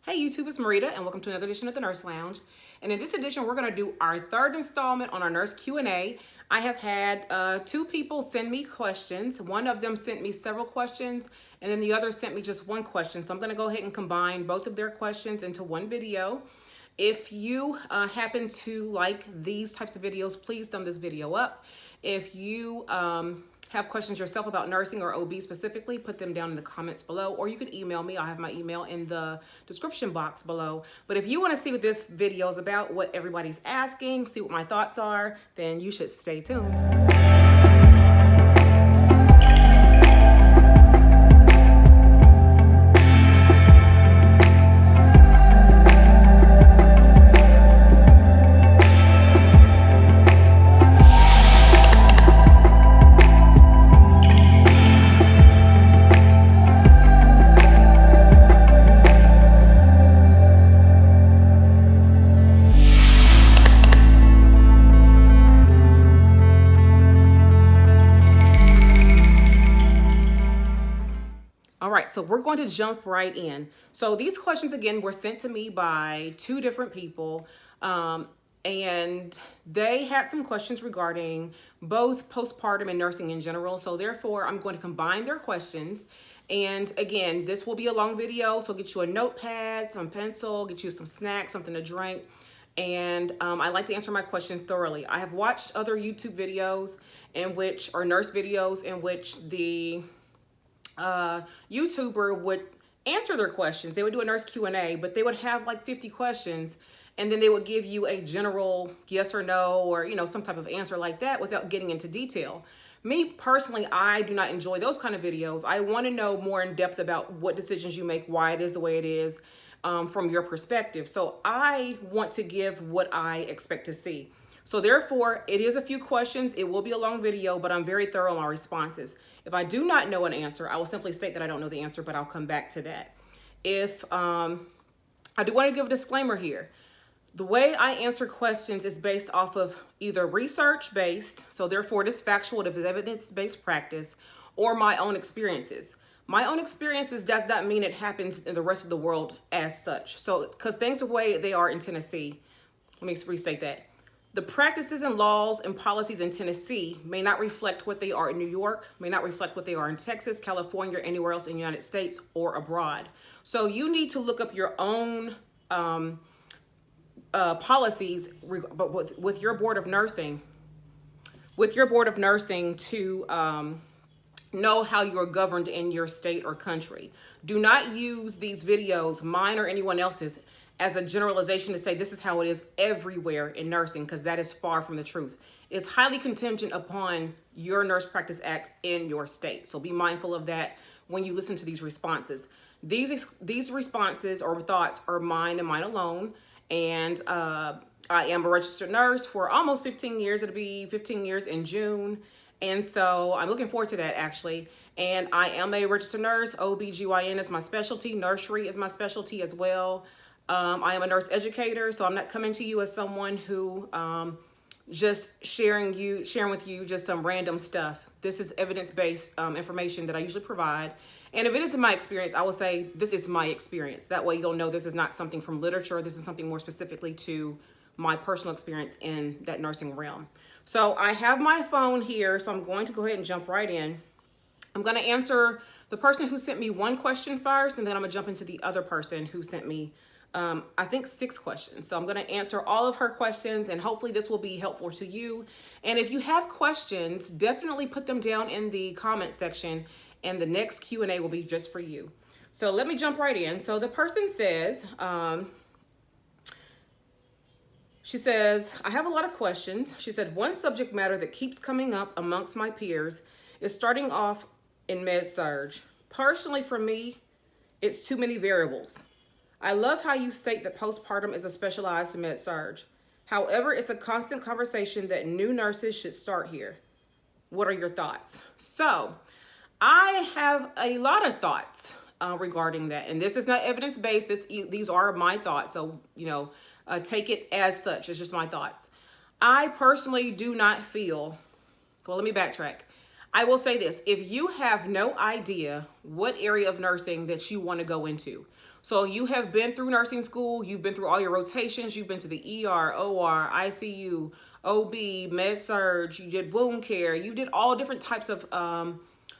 Hey YouTube, it's Marita and welcome to another edition of the Nurse Lounge. And in this edition, we're going to do our third installment on our nurse Q&A. I have had two people send me questions. One of them sent me several questions and then the other sent me just one question. So I'm going to go ahead and combine both of their questions into one video. If you happen to like these types of videos, please thumb this video up. If you have questions yourself about nursing or OB specifically, put them down in the comments below, or you can email me. I'll have my email in the description box below. But if you want to see what this video is about, what everybody's asking, see what my thoughts are, then you should stay tuned. All right, so we're going to jump right in. So these questions, again, were sent to me by two different people, and they had some questions regarding both postpartum and nursing in general. So therefore, I'm going to combine their questions. And again, this will be a long video, so get you a notepad, some pencil, get you some snacks, something to drink. And I like to answer my questions thoroughly. I have watched other YouTube videos or nurse videos in which the YouTuber would answer their questions. They would do a nurse Q&A, but they would have like 50 questions and then they would give you a general yes or no or, you know, some type of answer like that without getting into detail. Me personally, I do not enjoy those kind of videos. I want to know more in depth about what decisions you make, why it is the way it is, from your perspective. So I want to give what I expect to see. So therefore, it is a few questions. It will be a long video, but I'm very thorough in my responses. If I do not know an answer, I will simply state that I don't know the answer, but I'll come back to that. I do want to give a disclaimer here. The way I answer questions is based off of either research-based, so therefore it is factual, it is evidence-based practice, or my own experiences. My own experiences does not mean it happens in the rest of the world as such. So, because things are the way they are in Tennessee, let me restate that. The practices and laws and policies in Tennessee may not reflect what they are in New York, may not reflect what they are in Texas, California, anywhere else in the United States or abroad. So you need to look up your own policies with your board of nursing, to know how you're governed in your state or country. Do not use these videos, mine or anyone else's, as a generalization to say this is how it is everywhere in nursing, because that is far from the truth. It's highly contingent upon your Nurse Practice Act in your state. So be mindful of that when you listen to these responses. These responses or thoughts are mine and mine alone. And I am a registered nurse for almost 15 years. It'll be 15 years in June. And so I'm looking forward to that, actually. And I am a registered nurse. OBGYN is my specialty. Nursery is my specialty as well. I am a nurse educator, so I'm not coming to you as someone who just sharing with you just some random stuff. This is evidence-based information that I usually provide. And if it isn't my experience, I will say this is my experience. That way you'll know this is not something from literature. This is something more specifically to my personal experience in that nursing realm. So I have my phone here, so I'm going to go ahead and jump right in. I'm going to answer the person who sent me one question first, and then I'm going to jump into the other person who sent me I think 6 questions. So I'm going to answer all of her questions and hopefully this will be helpful to you. And if you have questions, definitely put them down in the comment section and the next Q&A will be just for you. So let me jump right in. So the person says, she says, I have a lot of questions. She said, one subject matter that keeps coming up amongst my peers is starting off in med-surg. Personally, for me, it's too many variables. I love how you state that postpartum is a specialized med-surg. However, it's a constant conversation that new nurses should start here. What are your thoughts? So I have a lot of thoughts regarding that. And this is not evidence-based. These are my thoughts. So, you know, take it as such. It's just my thoughts. I personally do not feel, well, let me backtrack. I will say this, if you have no idea what area of nursing that you want to go into, So you have been through nursing school, you've been through all your rotations, you've been to the ER, OR, ICU, OB, med surge, you did wound care, you did all different types of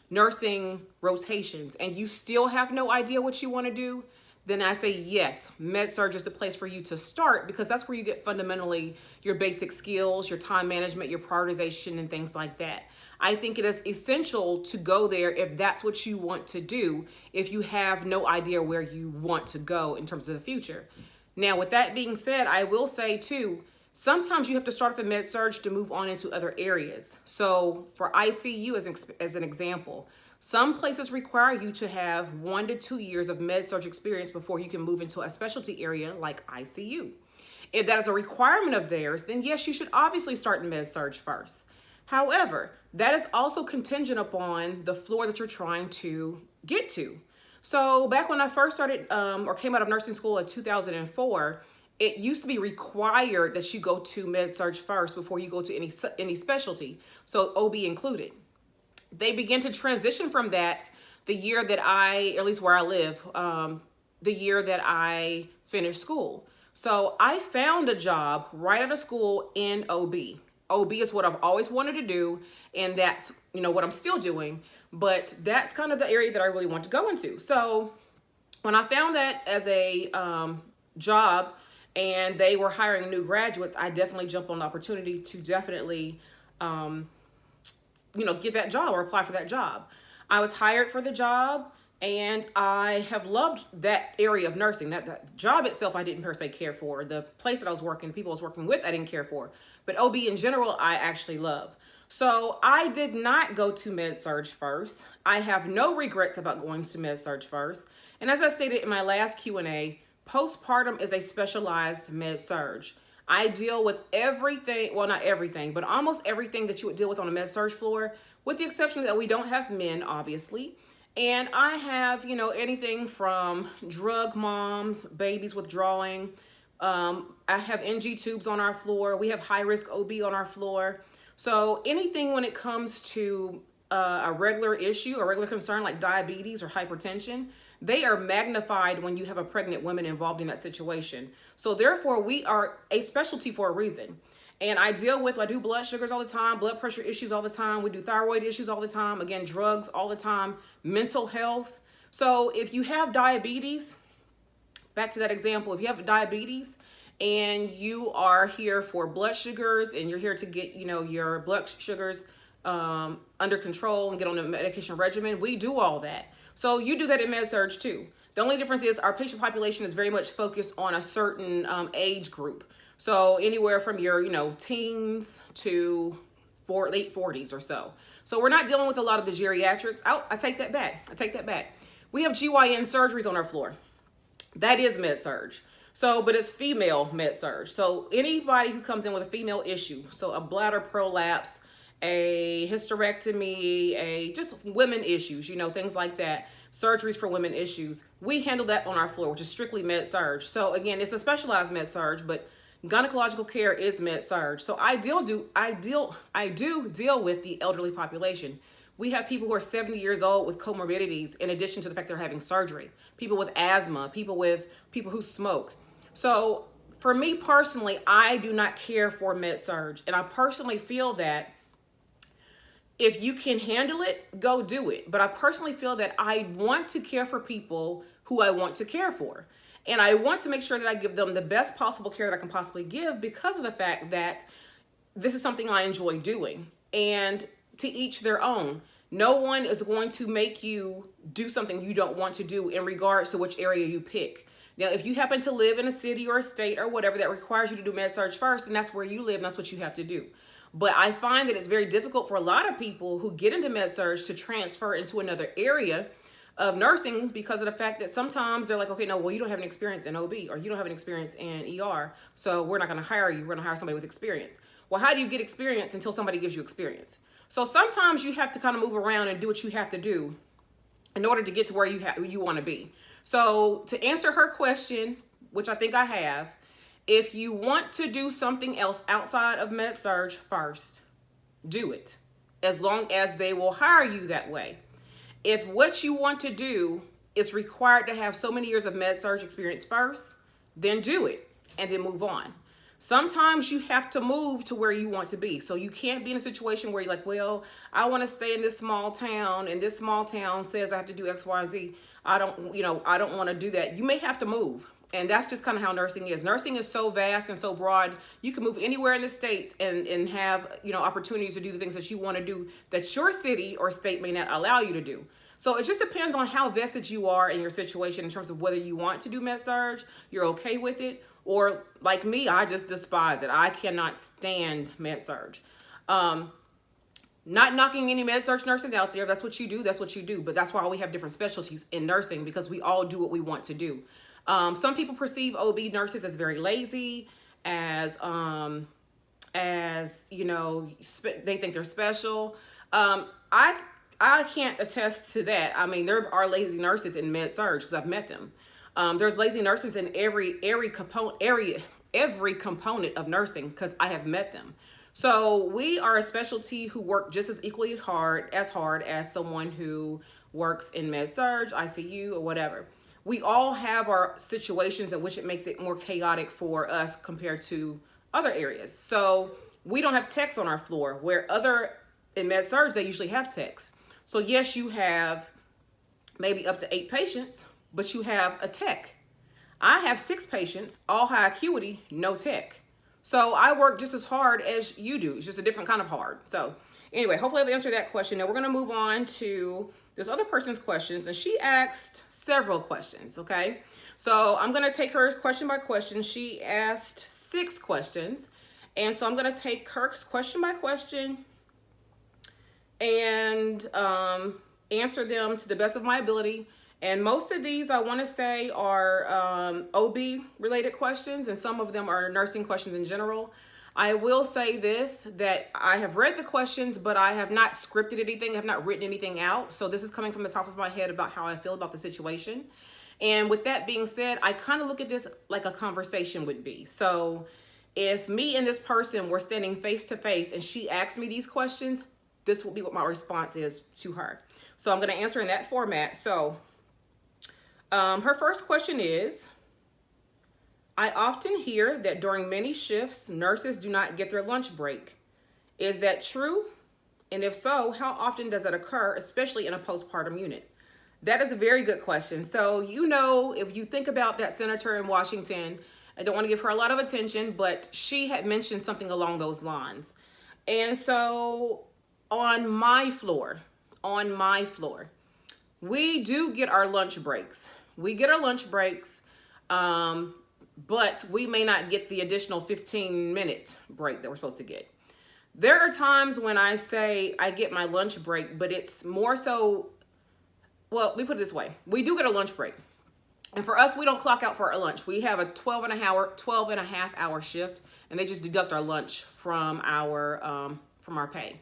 nursing rotations, and you still have no idea what you want to do, then I say yes, med surge is the place for you to start, because that's where you get fundamentally your basic skills, your time management, your prioritization, and things like that. I think it is essential to go there if that's what you want to do, if you have no idea where you want to go in terms of the future. Now, with that being said, I will say too, sometimes you have to start off in med surge to move on into other areas. So for ICU as an example, some places require you to have 1 to 2 years of med surge experience before you can move into a specialty area like ICU. If that is a requirement of theirs, then yes, you should obviously start in med surge first. However, that is also contingent upon the floor that you're trying to get to. So back when I first started or came out of nursing school in 2004, it used to be required that you go to med surge first before you go to any specialty, so OB included. They began to transition from that the year that at least where I live, the year that I finished school. So I found a job right out of school in OB. OB is what I've always wanted to do, and that's, what I'm still doing, but that's kind of the area that I really want to go into. So when I found that as a job and they were hiring new graduates, I definitely jumped on the opportunity to definitely get that job or apply for that job. I was hired for the job, and I have loved that area of nursing. That job itself, I didn't per se care for. The place that I was working, the people I was working with, I didn't care for. But OB in general, I actually love. So I did not go to med surge first. I have no regrets about going to med surge first. And as I stated in my last Q&A, postpartum is a specialized med surge. I deal with everything, well, not everything, but almost everything that you would deal with on a med surge floor, with the exception that we don't have men, obviously. And I have, anything from drug moms, babies withdrawing. I have NG tubes on our floor. We have high-risk OB on our floor. So anything when it comes to a regular issue, a regular concern like diabetes or hypertension, they are magnified when you have a pregnant woman involved in that situation. So therefore, we are a specialty for a reason. And I do blood sugars all the time, blood pressure issues all the time. We do thyroid issues all the time. Again, drugs all the time, mental health. So if you have diabetes, back to that example, if you have diabetes and you are here for blood sugars and you're here to get, your blood sugars under control and get on a medication regimen, we do all that. So you do that in med surge too. The only difference is our patient population is very much focused on a certain age group. So anywhere from your, teens to late 40s or so. So we're not dealing with a lot of the geriatrics. I take that back. We have GYN surgeries on our floor. That is med surge. So, but it's female med surge. So anybody who comes in with a female issue, so a bladder prolapse, a hysterectomy, just women issues, things like that, surgeries for women issues, we handle that on our floor, which is strictly med surge. So again, it's a specialized med surge, but gynecological care is med surge. So I do deal with the elderly population. We have people who are 70 years old with comorbidities, in addition to the fact they're having surgery, people with asthma, people who smoke. So for me personally, I do not care for med surge. And I personally feel that if you can handle it, go do it. But I personally feel that I want to care for people who I want to care for. And I want to make sure that I give them the best possible care that I can possibly give, because of the fact that this is something I enjoy doing. And to each their own. No one is going to make you do something you don't want to do in regards to which area you pick. Now, if you happen to live in a city or a state or whatever that requires you to do med surge first, then that's where you live and that's what you have to do. But I find that it's very difficult for a lot of people who get into med surge to transfer into another area of nursing, because of the fact that sometimes they're like, okay, no, well, you don't have an experience in OB, or you don't have an experience in ER, so we're not going to hire you. We're going to hire somebody with experience. Well, how do you get experience until somebody gives you experience? So sometimes you have to kind of move around and do what you have to do in order to get to where you want to be. So to answer her question, which I think I have, if you want to do something else outside of med surge first, do it, as long as they will hire you that way. If what you want to do it's required to have so many years of med surg experience first, then do it and then move on. Sometimes you have to move to where you want to be. So you can't be in a situation where you're like, well, I want to stay in this small town and this small town says I have to do X, Y, and Z. I don't want to do that. You may have to move. And that's just kind of how nursing is. Nursing is so vast and so broad. You can move anywhere in the States and have, opportunities to do the things that you want to do that your city or state may not allow you to do. So it just depends on how vested you are in your situation in terms of whether you want to do med surg, you're okay with it, or like me, I just despise it. I cannot stand med surg. Not knocking any med surg nurses out there. If that's what you do, that's what you do. But that's why we have different specialties in nursing, because we all do what we want to do. Some people perceive OB nurses as very lazy, as they think they're special. I can't attest to that. I mean, there are lazy nurses in med surg because I've met them. There's lazy nurses in every component of nursing because I have met them. So we are a specialty who work just as equally hard as someone who works in med surg, ICU, or whatever. We all have our situations in which it makes it more chaotic for us compared to other areas. So we don't have techs on our floor, where in med surg, they usually have techs. So yes, you have maybe up to 8 patients, but you have a tech. I have 6 patients, all high acuity, no tech. So I work just as hard as you do. It's just a different kind of hard. So anyway, hopefully I've answered that question. Now we're going to move on to this other person's questions, and she asked several questions, okay? So I'm going to take hers question by question. She asked 6 questions, and so I'm going to take hers question by question and answer them to the best of my ability. And most of these, I want to say, are OB related questions, and some of them are nursing questions in general. I will say this, that I have read the questions, but I have not scripted anything. I have not written anything out. So this is coming from the top of my head about how I feel about the situation. And with that being said, I kind of look at this like a conversation would be. So if me and this person were standing face to face and she asked me these questions, this will be what my response is to her. So I'm going to answer in that format. So her first question is, I often hear that during many shifts, nurses do not get their lunch break. Is that true? And if so, how often does it occur, especially in a postpartum unit? That is a very good question. So, if you think about that senator in Washington, I don't want to give her a lot of attention, but she had mentioned something along those lines. And so on my floor, we do get our lunch breaks. But we may not get the additional 15-minute break that we're supposed to get. There are times when I say I get my lunch break, but it's more so, well, we put it this way. We do get a lunch break. And for us, we don't clock out for our lunch. We have a 12 and a half hour shift, and they just deduct our lunch from our pay.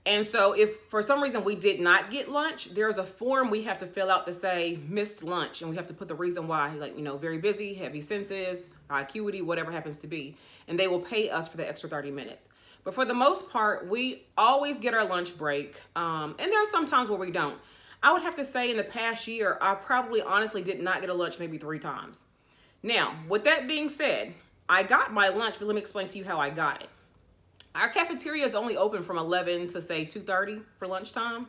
And so if for some reason we did not get lunch, there's a form we have to fill out to say missed lunch. And we have to put the reason why, very busy, heavy senses, high acuity, whatever happens to be. And they will pay us for the extra 30 minutes. But for the most part, we always get our lunch break. And there are some times where we don't. I would have to say in the past year, I probably honestly did not get a lunch maybe 3 times. Now, with that being said, I got my lunch, but let me explain to you how I got it. Our cafeteria is only open from 11 to say 2:30 for lunchtime.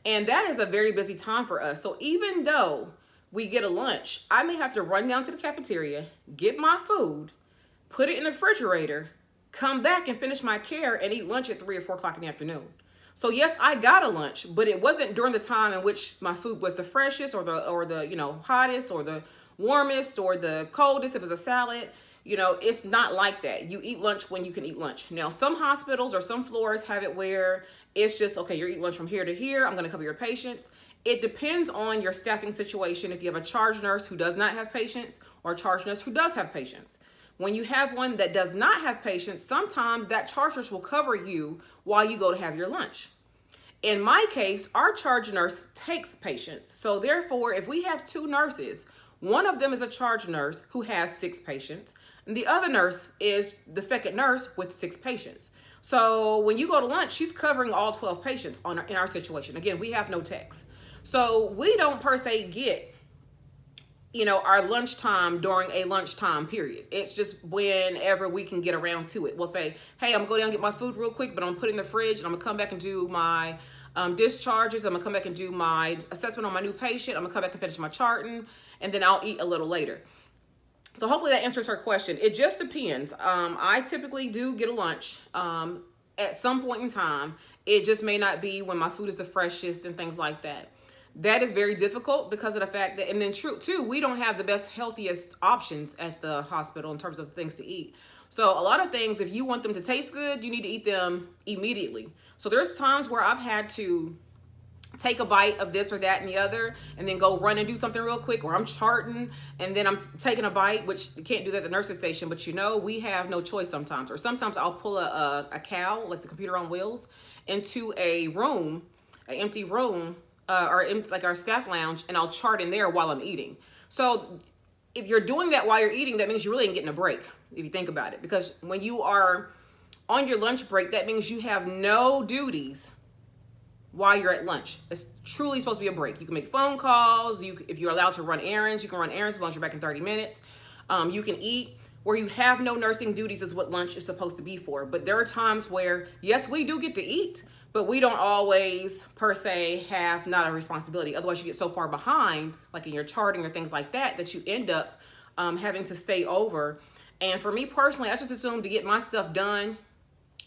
And that is a very busy time for us. So even though we get a lunch, I may have to run down to the cafeteria, get my food, put it in the refrigerator, come back and finish my care and eat lunch at 3 or 4 o'clock in the afternoon. So yes, I got a lunch, but it wasn't during the time in which my food was the freshest or the hottest or the warmest or the coldest if it's a salad. It's not like that. You eat lunch when you can eat lunch. Now, some hospitals or some floors have it where it's just, okay, you're eating lunch from here to here. I'm going to cover your patients. It depends on your staffing situation. If you have a charge nurse who does not have patients or a charge nurse who does have patients. When you have one that does not have patients, sometimes that charge nurse will cover you while you go to have your lunch. In my case, our charge nurse takes patients. So therefore, if we have 2 nurses, one of them is a charge nurse who has 6 patients. And the other nurse is the second nurse with 6 patients. So when you go to lunch, she's covering all 12 patients in our situation. Again, we have no techs. So we don't per se get our lunchtime during a lunchtime period. It's just whenever we can get around to it. We'll say, hey, I'm going to go down and get my food real quick, but I'm going to put it in the fridge and I'm going to come back and do my discharges. I'm going to come back and do my assessment on my new patient. I'm going to come back and finish my charting, and then I'll eat a little later. So hopefully that answers her question. It just depends. I typically do get a lunch at some point in time. It just may not be when my food is the freshest and things like that. That is very difficult because of the fact that, and then true too, we don't have the best, healthiest options at the hospital in terms of things to eat. So a lot of things, if you want them to taste good, you need to eat them immediately. So there's times where I've had to take a bite of this or that and the other, and then go run and do something real quick, or I'm charting and then I'm taking a bite, which you can't do that at the nurse's station, but we have no choice sometimes. Or sometimes I'll pull a cow, like the computer on wheels, into a room, an empty room, like our staff lounge, and I'll chart in there while I'm eating. So if you're doing that while you're eating, that means you really ain't getting a break, if you think about it. Because when you are on your lunch break, that means you have no duties while you're at lunch. It's truly supposed to be a break. You can make phone calls. If you're allowed to run errands, you can run errands as long as you're back in 30 minutes. You can eat. Where you have no nursing duties is what lunch is supposed to be for. But there are times where, yes, we do get to eat, but we don't always per se have not a responsibility. Otherwise you get so far behind, like in your charting or things like that, that you end up having to stay over. And for me personally, I just assume to get my stuff done,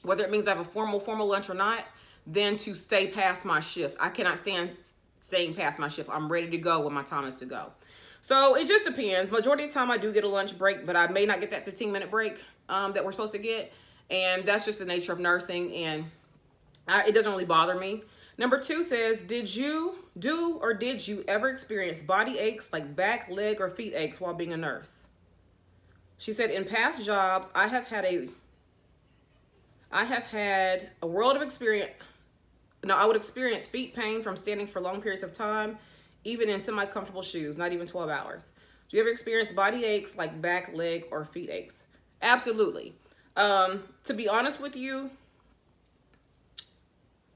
whether it means I have a formal lunch or not, than to stay past my shift. I cannot stand staying past my shift. I'm ready to go when my time is to go. So it just depends. Majority of the time I do get a lunch break, but I may not get that 15-minute break that we're supposed to get. And that's just the nature of nursing, and it doesn't really bother me. Number 2 says, did you ever experience body aches like back, leg, or feet aches while being a nurse? She said, in past jobs, I have had a world of experience. No, I would experience feet pain from standing for long periods of time, even in semi-comfortable shoes, not even 12 hours. Do you ever experience body aches like back, leg, or feet aches? Absolutely. To be honest with you,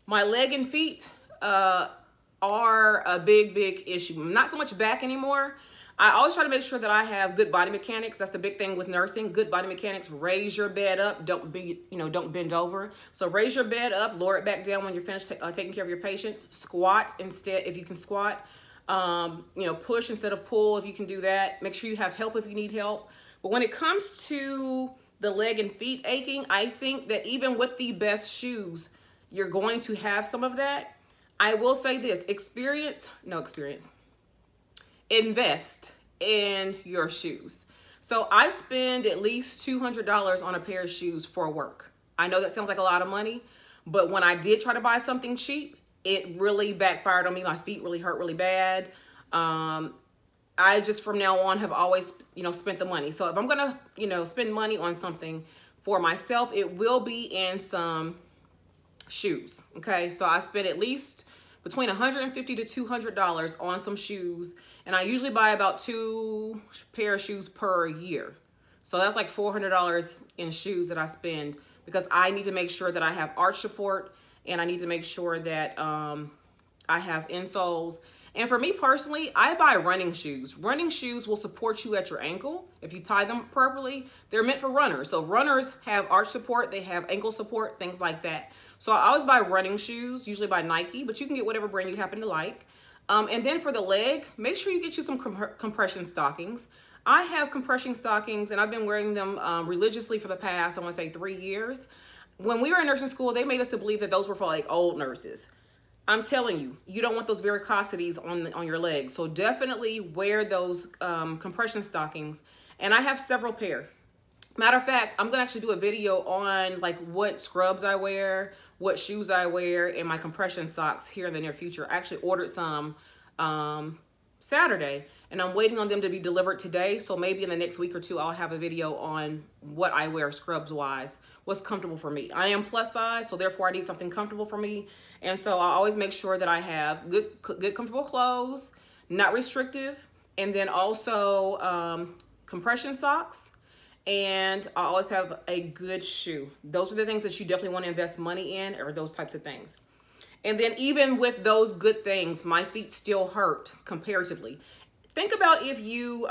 my leg and feet are a big issue. Not so much back anymore. I always try to make sure that I have good body mechanics. That's the big thing with nursing. Good body mechanics. Raise your bed up. Don't bend over. So raise your bed up. Lower it back down when you're finished taking care of your patients. Squat instead, if you can squat. Push instead of pull if you can do that. Make sure you have help if you need help. But when it comes to the leg and feet aching, I think that even with the best shoes, you're going to have some of that. I will say this, invest in your shoes. So I spend at least $200 on a pair of shoes for work. I know that sounds like a lot of money, but when I did try to buy something cheap, it really backfired on me. My feet really hurt really bad. I just from now on have always, spent the money. So if I'm gonna, spend money on something for myself, it will be in some shoes. Okay, so I spend at least between $150 to $200 on some shoes, and I usually buy about 2 pair of shoes per year. So that's like $400 in shoes that I spend, because I need to make sure that I have arch support, and I need to make sure that I have insoles. And for me personally, I buy running shoes. Running shoes will support you at your ankle. If you tie them properly, they're meant for runners. So runners have arch support, they have ankle support, things like that. So I always buy running shoes, usually by Nike, but you can get whatever brand you happen to like. And then for the leg, make sure you get you some compression stockings. I have compression stockings, and I've been wearing them religiously for the past, I want to say 3 years. When we were in nursing school, they made us to believe that those were for like old nurses. I'm telling you, you don't want those varicosities on your legs. So definitely wear those compression stockings. And I have several pair. Matter of fact, I'm gonna actually do a video on like what scrubs I wear, what shoes I wear, and my compression socks here in the near future. I actually ordered some Saturday, and I'm waiting on them to be delivered today. So maybe in the next week or 2, I'll have a video on what I wear scrubs wise, what's comfortable for me. I am plus size, so therefore I need something comfortable for me. And so I always make sure that I have good comfortable clothes, not restrictive, and then also compression socks. And I always have a good shoe. Those are the things that you definitely want to invest money in, or those types of things. And then even with those good things, my feet still hurt comparatively. think about if you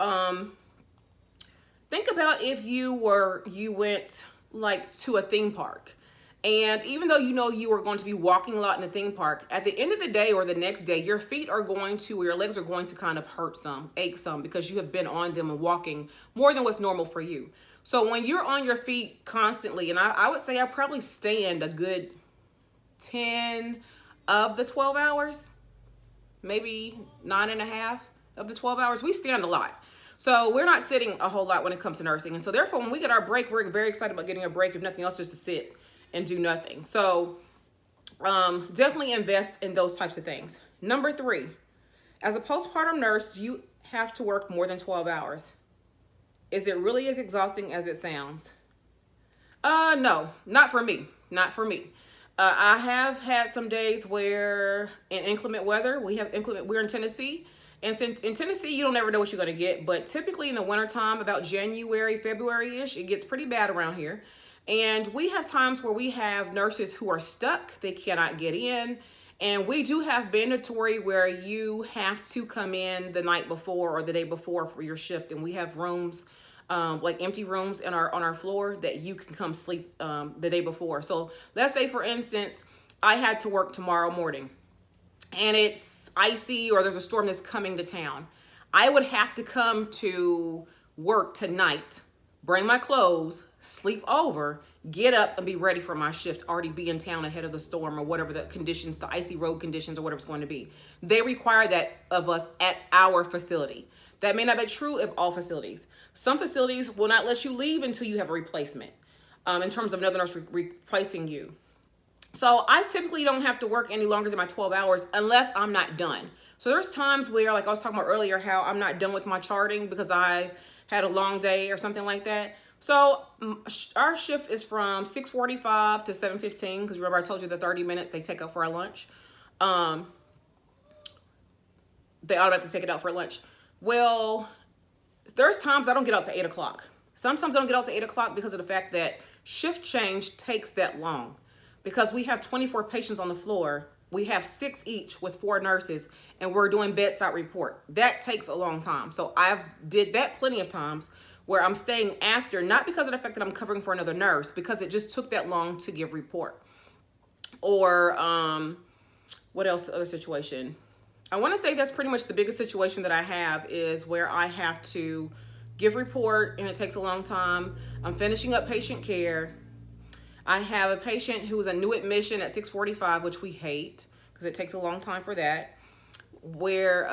you went like to a theme park, and even though you know you are going to be walking a lot in the theme park, at the end of the day or the next day, your feet are going to, or your legs are going to kind of hurt some, ache some, because you have been on them and walking more than what's normal for you. So when you're on your feet constantly, and I would say I probably stand a good 10 of the 12 hours, maybe 9.5 of the 12 hours. We stand a lot. So we're not sitting a whole lot when it comes to nursing. And so therefore, when we get our break, we're very excited about getting a break, if nothing else, just to sit and do nothing. So definitely invest in those types of things. Number 3, as a postpartum nurse, do you have to work more than 12 hours? Is it really as exhausting as it sounds? No, not for me. Not for me. I have had some days where in inclement weather, we're in Tennessee. And since in Tennessee, you don't ever know what you're going to get. But typically in the wintertime, about January, February-ish, it gets pretty bad around here. And we have times where we have nurses who are stuck. They cannot get in. And we do have mandatory where you have to come in the night before or the day before for your shift. And we have rooms, like empty rooms on our floor that you can come sleep the day before. So let's say, for instance, I had to work tomorrow morning and it's icy or there's a storm that's coming to town. I would have to come to work tonight, bring my clothes, sleep over, get up and be ready for my shift, already be in town ahead of the storm or whatever the conditions, the icy road conditions or whatever it's going to be. They require that of us at our facility. That may not be true of all facilities. Some facilities will not let you leave until you have a replacement, in terms of another nurse replacing you. So I typically don't have to work any longer than my 12 hours unless I'm not done. So there's times where, like I was talking about earlier, how I'm not done with my charting because I had a long day or something like that. So our shift is from 6:45 to 7:15, because remember I told you the 30 minutes they take out for our lunch. They automatically take it out for lunch. Well, there's times I don't get out to 8 o'clock. Sometimes I don't get out to 8 o'clock because of the fact that shift change takes that long. Because we have 24 patients on the floor, we have 6 each with 4 nurses, and we're doing bedside report. That takes a long time. So I've did that plenty of times where I'm staying after, not because of the fact that I'm covering for another nurse, because it just took that long to give report. Or what else, other situation? I want to say that's pretty much the biggest situation that I have, is where I have to give report and it takes a long time. I'm finishing up patient care. I have a patient who is a new admission at 6:45, which we hate because it takes a long time for that. Where,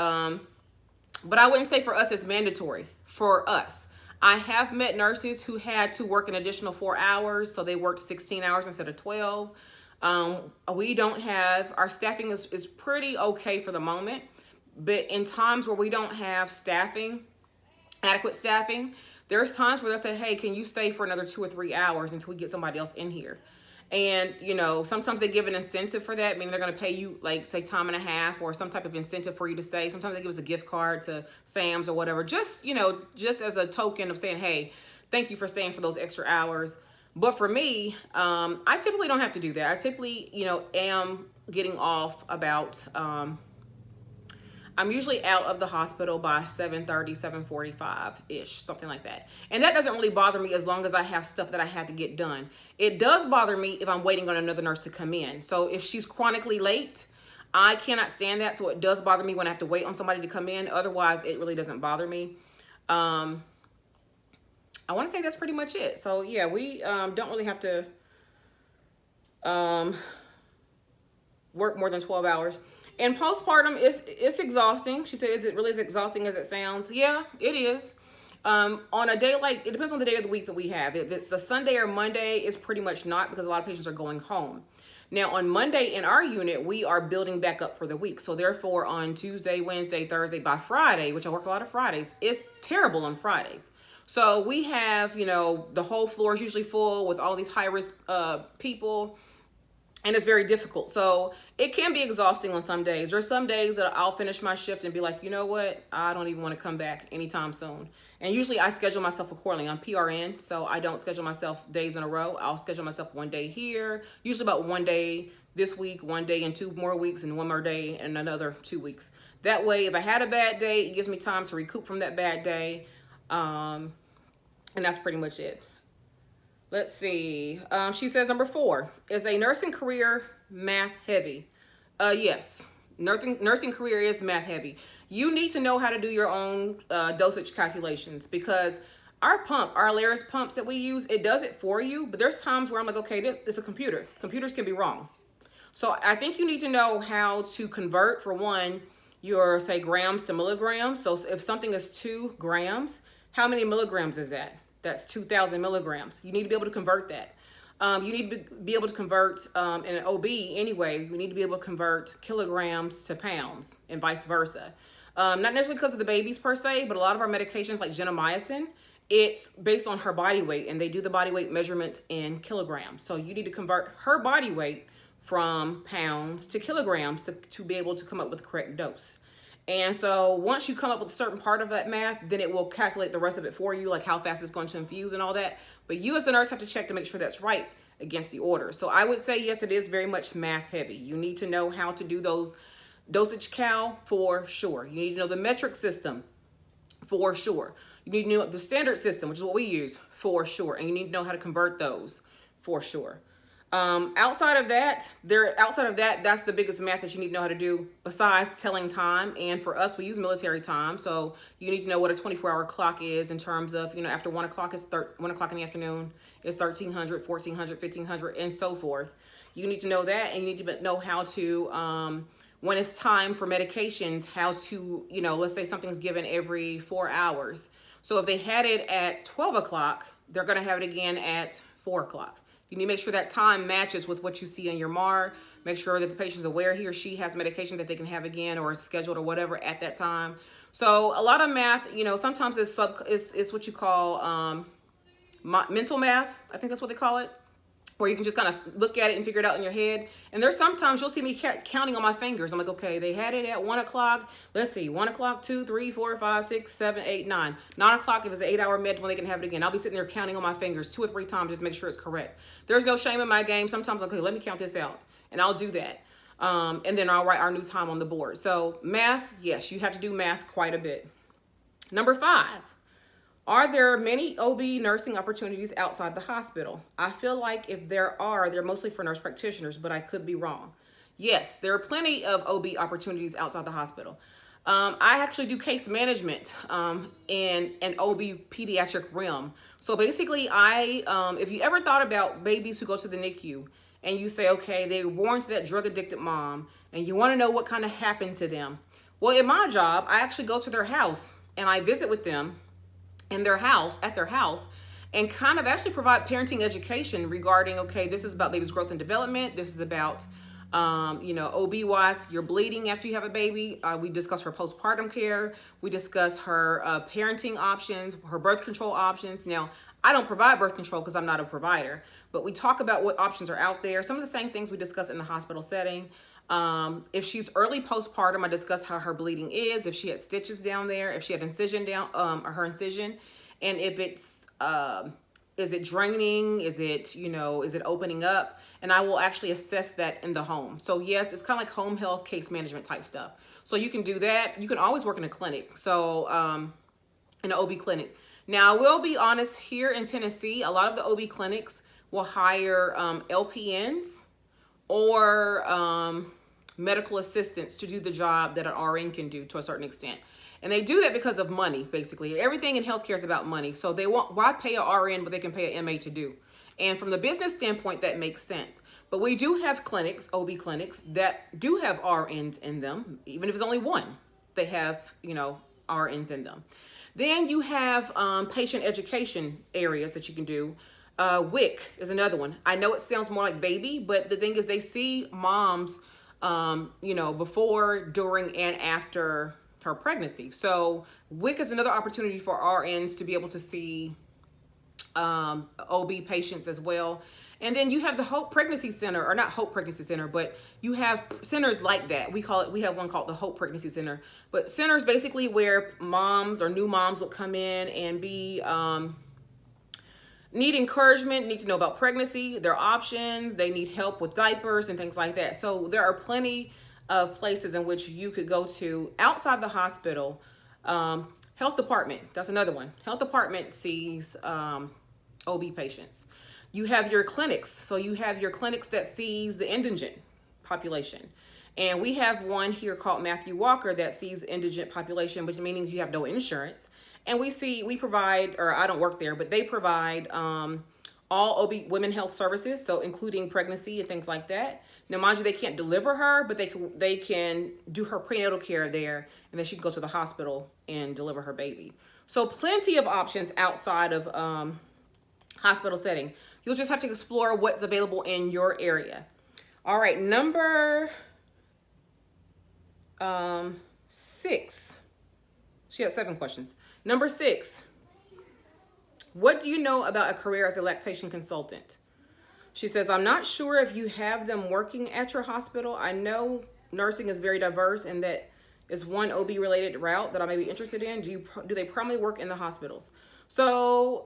but I wouldn't say for us it's mandatory. For us, I have met nurses who had to work an additional 4 hours, so they worked 16 hours instead of 12. We don't have, our staffing is pretty okay for the moment, but in times where we don't have staffing, adequate staffing, there's times where they'll say, hey, can you stay for another 2 or 3 hours until we get somebody else in here? And, you know, sometimes they give an incentive for that, meaning they're going to pay you, like, say, time and a half or some type of incentive for you to stay. Sometimes they give us a gift card to Sam's or whatever, just, you know, just as a token of saying, hey, thank you for staying for those extra hours. But for me, I typically don't have to do that. I typically, you know, am getting off about, I'm usually out of the hospital by 7:30, 7:45-ish, something like that. And that doesn't really bother me as long as I have stuff that I had to get done. It does bother me if I'm waiting on another nurse to come in. So if she's chronically late, I cannot stand that. So it does bother me when I have to wait on somebody to come in. Otherwise, it really doesn't bother me. I want to say that's pretty much it. So yeah, we don't really have to work more than 12 hours. And postpartum, it's exhausting. She said, is it really as exhausting as it sounds? Yeah, it is. On a day like, it depends on the day of the week that we have. If it's a Sunday or Monday, it's pretty much not, because a lot of patients are going home. Now on Monday in our unit, we are building back up for the week. So therefore on Tuesday, Wednesday, Thursday, by Friday, which I work a lot of Fridays, it's terrible on Fridays. So we have, you know, the whole floor is usually full with all these high risk people. And it's very difficult. So it can be exhausting on some days. There's some days that I'll finish my shift and be like, you know what? I don't even want to come back anytime soon. And usually I schedule myself accordingly. I'm PRN, so I don't schedule myself days in a row. I'll schedule myself one day here, usually about one day this week, one day in 2 more weeks, and one more day in another 2 weeks. That way, if I had a bad day, it gives me time to recoup from that bad day. And that's pretty much it. Let's see. She says number 4, is a nursing career math heavy? Yes, nursing career is math heavy. You need to know how to do your own dosage calculations, because our Alaris pumps that we use, it does it for you. But there's times where I'm like, okay, this is a computer. Computers can be wrong. So I think you need to know how to convert, for one, your, say, grams to milligrams. So if something is 2 grams, how many milligrams is that? That's 2,000 milligrams. You need to be able to convert that. You need to be able to convert, in an OB anyway, you need to be able to convert kilograms to pounds and vice versa. Not necessarily because of the babies per se, but a lot of our medications like gentamicin, it's based on her body weight, and they do the body weight measurements in kilograms. So you need to convert her body weight from pounds to kilograms to be able to come up with the correct dose. And so once you come up with a certain part of that math, then it will calculate the rest of it for you, like how fast it's going to infuse and all that. But you as the nurse have to check to make sure that's right against the order. So I would say, yes, it is very much math heavy. You need to know how to do those dosage cal for sure. You need to know the metric system for sure. You need to know the standard system, which is what we use, for sure. And you need to know how to convert those for sure. Outside of that, that's the biggest math that you need to know how to do, besides telling time. And for us, we use military time. So you need to know what a 24-hour clock is in terms of, you know, after 1 o'clock is 1 o'clock in the afternoon is 1300, 1400, 1500, and so forth. You need to know that, and you need to know how to, when it's time for medications, how to, you know, let's say something's given every 4 hours. So if they had it at 12 o'clock, they're going to have it again at 4 o'clock. You need to make sure that time matches with what you see in your MAR. Make sure that the patient's aware he or she has medication that they can have again, or is scheduled or whatever at that time. So a lot of math, you know, sometimes it's what you call mental math. I think that's what they call it, where you can just kind of look at it and figure it out in your head. And there's sometimes you'll see me counting on my fingers. I'm like, okay, they had it at 1 o'clock. Let's see, 1 o'clock, 2, 3, 4, 5, 6, 7, 8, 9. 9 o'clock, if it's an 8-hour med, when they can have it again. I'll be sitting there counting on my fingers 2 or 3 times just to make sure it's correct. There's no shame in my game. Sometimes, okay, let me count this out. And I'll do that. And then I'll write our new time on the board. So math, yes, you have to do math quite a bit. Number 5. Are there many OB nursing opportunities outside the hospital? I feel like if there are, they're mostly for nurse practitioners, but I could be wrong. Yes, there are plenty of OB opportunities outside the hospital. I actually do case management in an OB pediatric realm. So basically, if you ever thought about babies who go to the NICU and you say, okay, they were born to that drug-addicted mom, and you want to know what kind of happened to them. Well, in my job, I actually go to their house and I visit with them at their house, and kind of actually provide parenting education regarding, okay, this is about baby's growth and development. This is about, you know, OB-wise, you're bleeding after you have a baby. We discuss her postpartum care. We discuss her parenting options, her birth control options. Now, I don't provide birth control because I'm not a provider, but we talk about what options are out there. Some of the same things we discuss in the hospital setting. If she's early postpartum, I discuss how her bleeding is, if she had stitches down there, if she had incision down, or her incision, and if it's, is it draining? Is it, you know, is it opening up? And I will actually assess that in the home. So yes, it's kind of like home health case management type stuff. So you can do that. You can always work in a clinic. So, in an OB clinic. Now, I will be honest, here in Tennessee, a lot of the OB clinics will hire, LPNs or, medical assistants to do the job that an RN can do to a certain extent. And they do that because of money, basically. Everything in healthcare is about money. So they want, why pay a RN but they can pay an MA to do? And from the business standpoint, that makes sense. But we do have clinics, OB clinics, that do have RNs in them. Even if it's only one, they have, you know, RNs in them. Then you have patient education areas that you can do. WIC is another one. I know it sounds more like baby, but the thing is they see moms, you know, before, during, and after her pregnancy. So WIC is another opportunity for RNs to be able to see OB patients as well. And then you have the Hope Pregnancy Center, or not Hope Pregnancy Center, but you have centers like that. We have one called the Hope Pregnancy Center, but centers basically where moms or new moms will come in and be, need encouragement, need to know about pregnancy, their options, they need help with diapers and things like that. So there are plenty of places in which you could go to outside the hospital. Health department, that's another one. Health department sees OB patients. You have your clinics. So you have your clinics that sees the indigent population. And we have one here called Matthew Walker that sees indigent population, which means you have no insurance. And we provide, or I don't work there, but they provide all OB women health services, so including pregnancy and things like that. Now, mind you, they can't deliver her, but they can do her prenatal care there, and then she can go to the hospital and deliver her baby. So plenty of options outside of hospital setting. You'll just have to explore what's available in your area. All right, number 6. She had 7 questions. Number 6. What do you know about a career as a lactation consultant? She says, I'm not sure if you have them working at your hospital. I know nursing is very diverse and that is one OB related route that I may be interested in. Do they primarily work in the hospitals? So,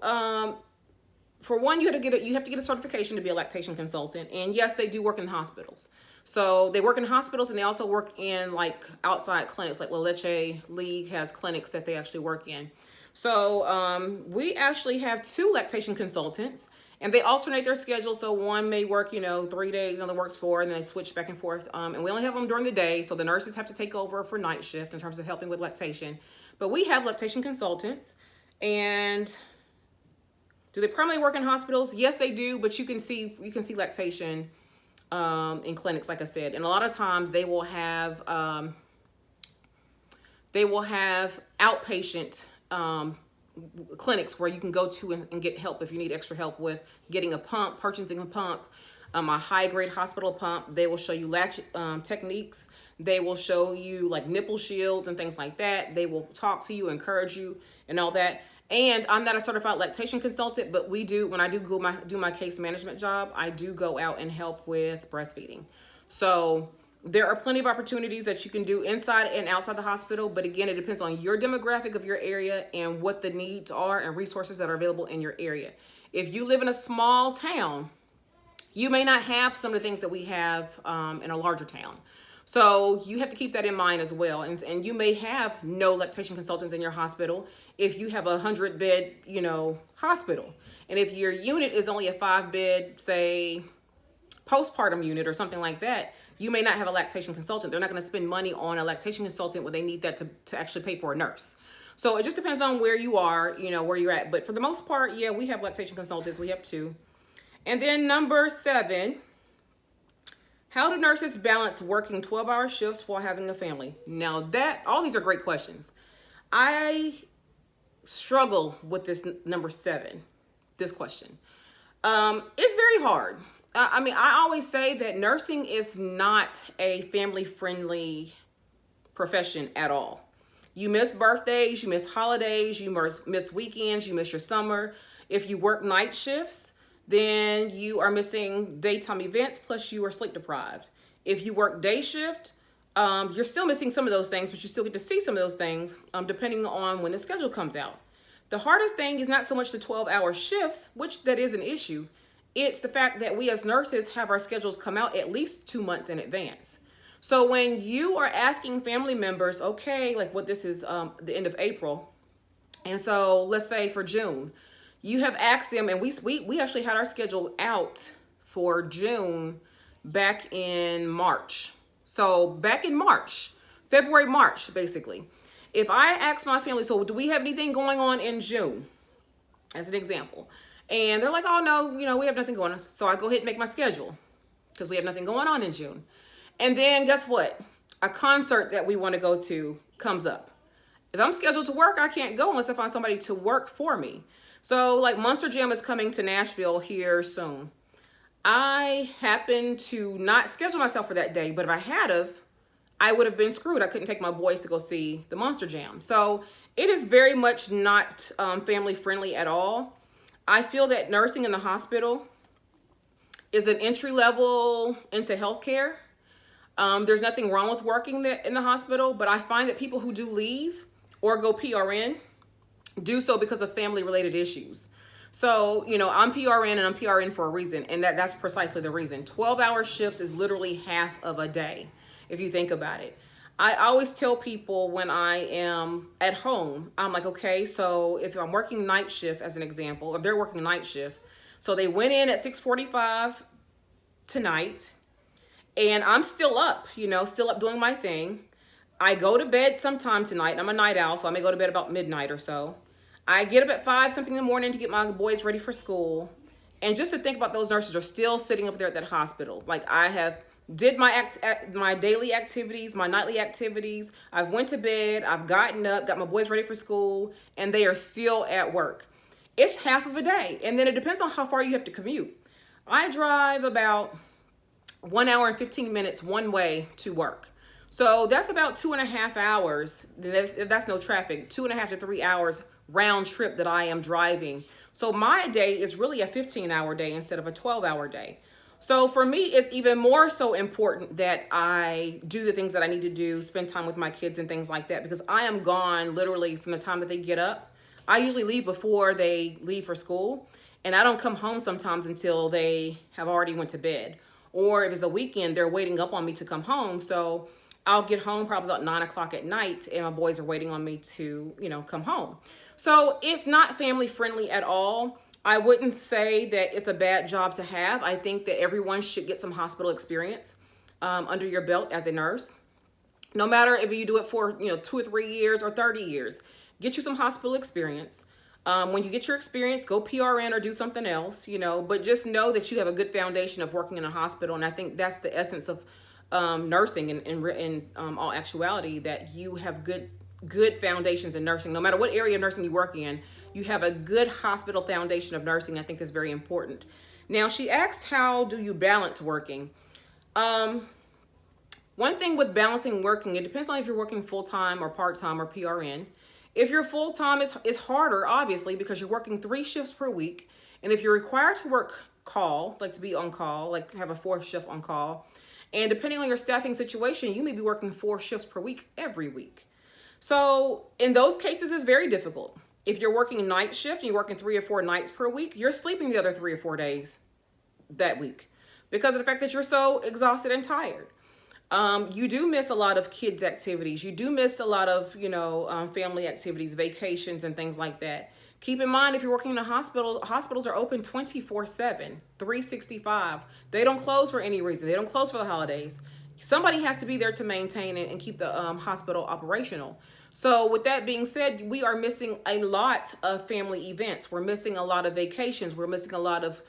for one, you have to get a certification to be a lactation consultant. And yes, they do work in hospitals. So they work in hospitals and they also work in like outside clinics, like La Leche League has clinics that they actually work in. So we actually have 2 lactation consultants and they alternate their schedule. So one may work, 3 days, another works 4, and then they switch back and forth. And we only have them during the day. So the nurses have to take over for night shift in terms of helping with lactation. But we have lactation consultants. And do they primarily work in hospitals? Yes, they do. But you can see lactation in clinics, like I said. And a lot of times they will have outpatient clinics where you can go to and get help if you need extra help with getting a pump, purchasing a pump, a high-grade hospital pump. They will show you latch techniques. They will show you like nipple shields and things like that. They will talk to you, encourage you, and all that. And I'm not a certified lactation consultant, but when I do my case management job, I do go out and help with breastfeeding. So there are plenty of opportunities that you can do inside and outside the hospital. But again, it depends on your demographic of your area and what the needs are and resources that are available in your area. If you live in a small town, you may not have some of the things that we have in a larger town. So you have to keep that in mind as well. And you may have no lactation consultants in your hospital if you have a 100-bed, hospital. And if your unit is only a 5-bed, say, postpartum unit or something like that, you may not have a lactation consultant. They're not going to spend money on a lactation consultant when they need that to actually pay for a nurse. So it just depends on where you are, where you're at. But for the most part, yeah, we have lactation consultants. We have 2. And then number 7, how do nurses balance working 12-hour shifts while having a family? Now all these are great questions. I struggle with this number 7, this question. It's very hard. I always say that nursing is not a family-friendly profession at all. You miss birthdays, you miss holidays, you miss weekends, you miss your summer. If you work night shifts, then you are missing daytime events, plus you are sleep deprived. If you work day shift, you're still missing some of those things, but you still get to see some of those things depending on when the schedule comes out. The hardest thing is not so much the 12-hour shifts, which that is an issue. It's the fact that we as nurses have our schedules come out at least 2 months in advance. So when you are asking family members, okay, like what this is the end of April, and so let's say for June, you have asked them, and we actually had our schedule out for June back in March. So back in March, February, March, basically. If I ask my family, so do we have anything going on in June, as an example? And they're like, oh, no, we have nothing going on. So I go ahead and make my schedule because we have nothing going on in June. And then guess what? A concert that we want to go to comes up. If I'm scheduled to work, I can't go unless I find somebody to work for me. So like Monster Jam is coming to Nashville here soon. I happen to not schedule myself for that day, but if I had of, I would have been screwed. I couldn't take my boys to go see the Monster Jam. So it is very much not family friendly at all. I feel that nursing in the hospital is an entry level into healthcare. There's nothing wrong with working in the hospital, but I find that people who do leave or go PRN do so because of family related issues. So, I'm PRN and I'm PRN for a reason. And that's precisely the reason. 12-hour shifts is literally half of a day. if you think about it. I always tell people when I am at home, I'm like, okay, so if I'm working night shift as an example, if they're working night shift, so they went in at 6:45 tonight, and I'm still up, still up doing my thing. I go to bed sometime tonight. I'm a night owl, so I may go to bed about midnight or so. I get up at 5 something in the morning to get my boys ready for school. And just to think about, those nurses are still sitting up there at that hospital. Like, I have did my daily activities, my nightly activities. I've went to bed, I've gotten up, got my boys ready for school, and they are still at work. It's half of a day. And then it depends on how far you have to commute. I drive about 1 hour and 15 minutes one way to work. So that's about 2.5 hours. If that's no traffic, 2.5 to 3 hours round trip that I am driving. So my day is really a 15-hour day instead of a 12-hour day. So for me, it's even more so important that I do the things that I need to do, spend time with my kids and things like that, because I am gone literally from the time that they get up. I usually leave before they leave for school, and I don't come home sometimes until they have already went to bed. Or if it's a weekend, they're waiting up on me to come home. So I'll get home probably about 9 o'clock at night, and my boys are waiting on me to, come home. So it's not family friendly at all. I wouldn't say that it's a bad job to have. I think that everyone should get some hospital experience under your belt as a nurse. No matter if you do it for, 2 or 3 years or 30 years, get you some hospital experience. When you get your experience, go PRN or do something else, but just know that you have a good foundation of working in a hospital. And I think that's the essence of nursing in all actuality, that you have good foundations in nursing. No matter what area of nursing you work in, you have a good hospital foundation of nursing. I think that's very important. Now, she asked, how do you balance working? One thing with balancing working, it depends on if you're working full-time or part-time or PRN. If you're full-time, it's harder, obviously, because you're working 3 shifts per week. And if you're required to work call, like to be on call, like have a 4th shift on call, and depending on your staffing situation, you may be working 4 shifts per week every week. So in those cases, it's very difficult. If you're working night shift and you're working 3 or 4 nights per week, you're sleeping the other 3 or 4 days that week because of the fact that you're so exhausted and tired. You do miss a lot of kids' activities. You do miss a lot of, family activities, vacations, and things like that. Keep in mind, if you're working in a hospital, hospitals are open 24/7, 365. They don't close for any reason. They don't close for the holidays. Somebody has to be there to maintain it and keep the hospital operational. So with that being said, we are missing a lot of family events. We're missing a lot of vacations. We're missing a lot of,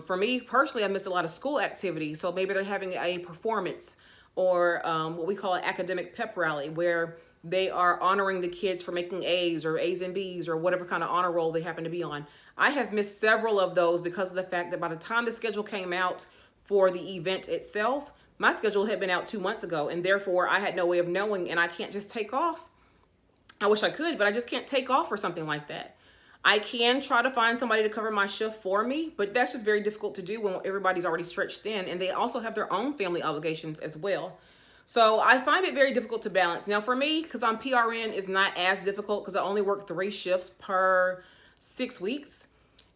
for me personally, I missed a lot of school activities. So maybe they're having a performance or what we call an academic pep rally, where they are honoring the kids for making A's or A's and B's or whatever kind of honor roll they happen to be on. I have missed several of those because of the fact that by the time the schedule came out for the event itself, my schedule had been out 2 months ago, and therefore I had no way of knowing, and I can't just take off. I wish I could, but I just can't take off for something like that. I can try to find somebody to cover my shift for me, but that's just very difficult to do when everybody's already stretched thin, and they also have their own family obligations as well. So I find it very difficult to balance. Now for me, because I'm PRN, is not as difficult because I only work 3 shifts per 6 weeks.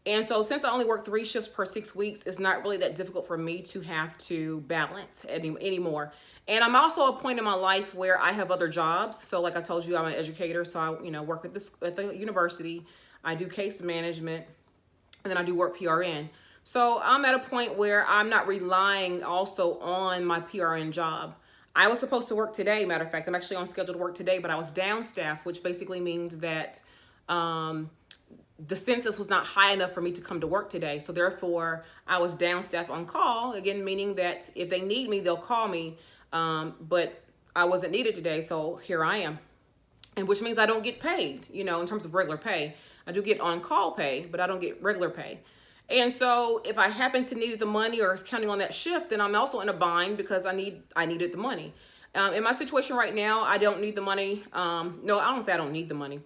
And so since I only work 3 shifts per 6 weeks, it's not really that difficult for me to have to balance anymore. And I'm also at a point in my life where I have other jobs. So like I told you, I'm an educator. So I work at the university. I do case management, and then I do work PRN. So I'm at a point where I'm not relying also on my PRN job. I was supposed to work today. Matter of fact, I'm actually on schedule to work today, but I was down staff, which basically means that the census was not high enough for me to come to work today. So therefore, I was down staff on call, again, meaning that if they need me, they'll call me. But I wasn't needed today, so here I am. And which means I don't get paid, in terms of regular pay. I do get on-call pay, but I don't get regular pay. And so if I happen to need the money or is counting on that shift, then I'm also in a bind because I needed the money. In my situation right now, I don't need the money. No, I don't say I don't need the money.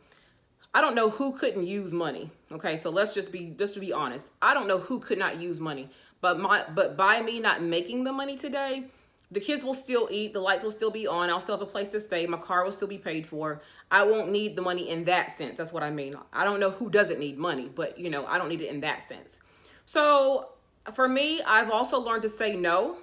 I don't know who couldn't use money. Okay, so let's just be honest. I don't know who could not use money. But by me not making the money today, the kids will still eat, the lights will still be on, I'll still have a place to stay, my car will still be paid for. I won't need the money in that sense. That's what I mean. I don't know who doesn't need money, but I don't need it in that sense. So for me, I've also learned to say no.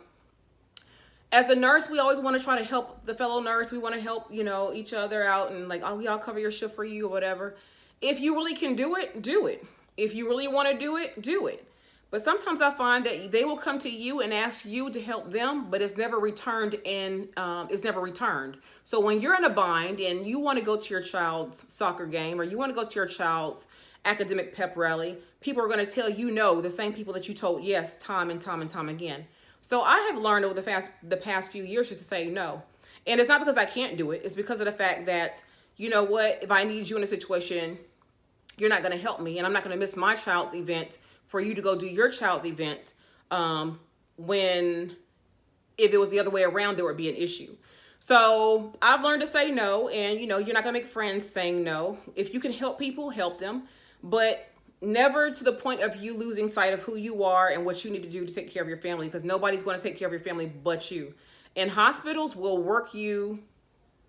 as a nurse, we always want to try to help the fellow nurse. We want to help, each other out, and like, oh, yeah, I'll cover your shift for you or whatever. If you really can do it, do it. If you really want to do it, do it. But sometimes I find that they will come to you and ask you to help them, but it's never returned it's never returned. So when you're in a bind and you want to go to your child's soccer game or you want to go to your child's academic pep rally, people are going to tell you no, the same people that you told yes time and time and time again. So I have learned over the past few years just to say no. And it's not because I can't do it. It's because of the fact that, you know what, if I need you in a situation, you're not going to help me, and I'm not going to miss my child's event for you to go do your child's event, when if it was the other way around, there would be an issue. So I've learned to say no, and you're not gonna make friends saying no. If you can help people, help them, but never to the point of you losing sight of who you are and what you need to do to take care of your family, because nobody's going to take care of your family but you. And hospitals will work you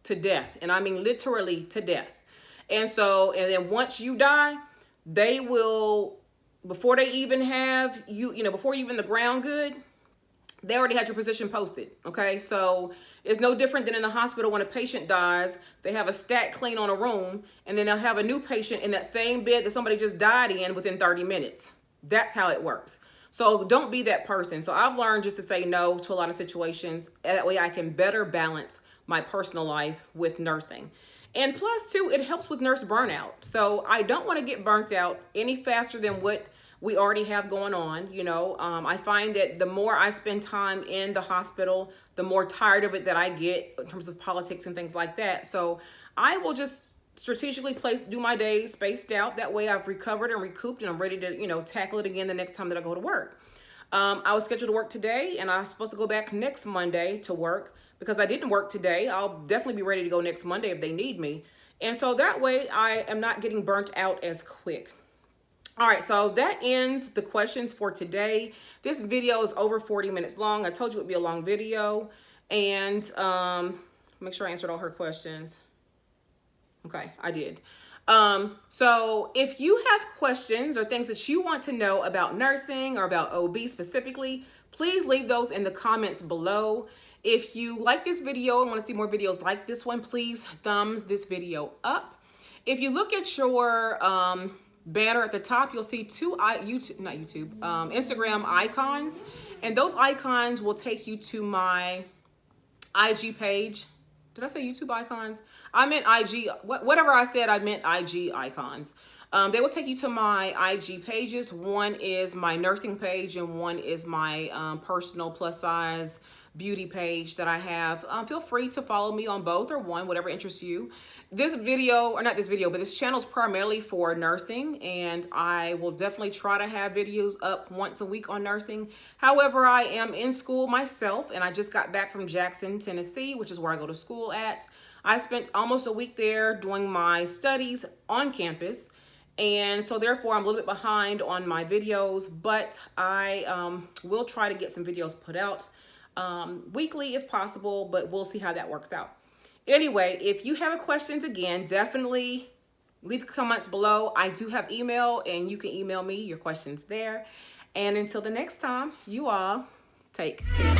to death, and I mean literally to death. And then once you die, they will, before they even have you, before you even the ground good, they already had your position posted. Okay, so it's no different than in the hospital when a patient dies. They have a stat clean on a room, and then they'll have a new patient in that same bed that somebody just died in within 30 minutes. That's how it works. So don't be that person. So I've learned just to say no to a lot of situations. That way I can better balance my personal life with nursing. And plus too, it helps with nurse burnout. So I don't want to get burnt out any faster than what we already have going on. I find that the more I spend time in the hospital, the more tired of it that I get in terms of politics and things like that. So I will just strategically do my days spaced out. That way I've recovered and recouped, and I'm ready to, tackle it again the next time that I go to work. I was scheduled to work today, and I was supposed to go back next Monday to work. Because I didn't work today, I'll definitely be ready to go next Monday if they need me. And so that way I am not getting burnt out as quick. All right, so that ends the questions for today. This video is over 40 minutes long. I told you it would be a long video. And make sure I answered all her questions. Okay, I did. So if you have questions or things that you want to know about nursing or about OB specifically, please leave those in the comments below. If you like this video and want to see more videos like this one, please thumbs this video up. If you look at your banner at the top, you'll see two Instagram icons, and those icons will take you to my IG page. Did I say YouTube icons? I meant IG. Whatever I said, I meant IG icons. They will take you to my IG pages. One is my nursing page, and one is my personal plus size beauty page that I have. Feel free to follow me on both, or one, whatever interests you. This video, or not this video, but this channel is primarily for nursing, and I will definitely try to have videos up once a week on nursing. However, I am in school myself, and I just got back from Jackson, Tennessee, which is where I go to school at. I spent almost a week there doing my studies on campus, and so therefore I'm a little bit behind on my videos, but I will try to get some videos put out weekly if possible, but we'll see how that works out. Anyway, if you have questions, again, definitely leave comments below. I do have email, and you can email me your questions there. And until the next time, you all take care.